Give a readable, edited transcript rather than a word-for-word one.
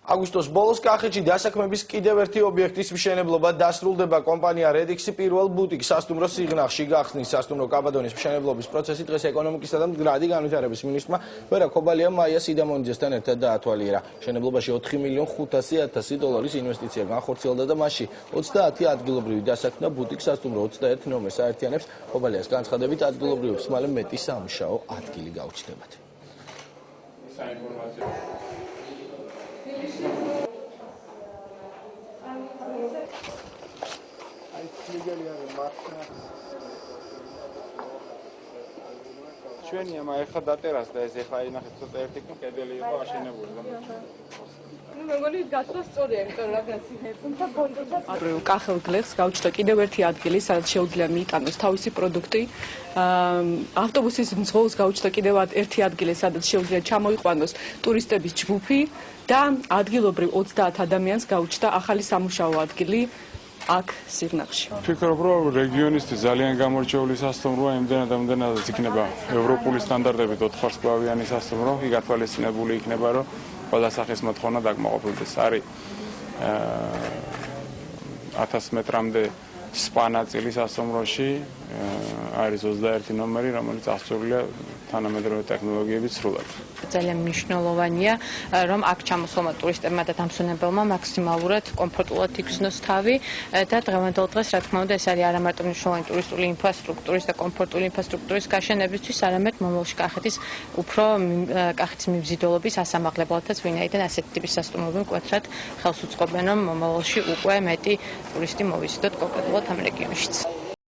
აგვისტოს ბოლოს კახეთში დასაქმების კიდევ ერთი ობიექტის მშენებლობა დასრულდება. კომპანია რედიქსი პირველ ბუტიკ სასტუმრო სიღნაღში გახსნის. სასტუმრო კაბადონის მშენებლობის პროცესი დღეს ეკონომიკისა და მდგრადი განვითარების მინისტრმა ვერა ქობალიამ მაია სიდამონიძესთან ერთად დაათვალიერა. მშენებლობაში 4,500,000 ინვესტიცია განხორციელდა და მასში 30 ადგილობრივი დასაქმდა ბუტიკ სასტუმრო 21 ნომერს აერთიანებს. ქობალიას განცხადებით ადგილობრივებს მალე მეტი სამუშაო ადგილი გაუჩნდებათ. ჩვენია ეხლა დატერას და ეს ეხლა ინახეთ ცოტა ერთი კედელი იყო აშენებული და მეგონი გასვლა სწორია, იმიტომ რომ თუმცა ბონდოსაც კახელ გლეხს გაუჩნდა კიდევ ერთი ადგილი, სადაც შეუძლია მიიტანოს თავისი პროდუქტი. ავტობუსის მძღოლს გაუჩნდა კიდევ ერთი ადგილი, სადაც შეუძლია ჩამოიყვანოს ტურისტების ჯგუფი და ადგილობრივ 30 ადამიანს გაუჩნდა ახალი სამუშაო ადგილი აქ სიღნაღში. ვფიქრობ, რომ რეგიონისთვის ძალიან გამორჩეული სასტუმროა, იმდენადაც იქნება ევროპული სტანდარტებით 4 ვარსკვლავიანი სასტუმრო, იქ გათვალისწინებული იქნება, რომ ყველა სახის მოთხოვნა დაკმაყოფილდეს. არის 1000 მეტრამდე სპა ნაწილი სასტუმროში, არის 21 ნომერი, რომელიც აღჭურვილია თანამედროვე ტექნოლოგიებით სრულად. ძალიან მნიშვნელოვანია, რომ აქ ჩამოსულმა ტურისტებმა და დამსვენებელმა მაქსიმალურად კომფორტულად იქნოს თავი და დღევანდელ დღეს, რა თქმა უნდა, ეს არის არა მარტო მნიშვნელოვანი ტურისტული ინფრასტრუქტურის და კომფორტული ინფრასტრუქტურის გაშენებისთვის, არამედ მომავალში კახეთის უფრო კახეთის მიბრძიდველობის ასამაღლებელთაც, ვინაიდან ასეთი ტიპის სასტუმროები მკვეთრად ხელს უწყობენ, რომ მომავალში უკვე მეტი ტურისტი მოვიზიდოთ კონკრეტულად ამ რეგიონშიც.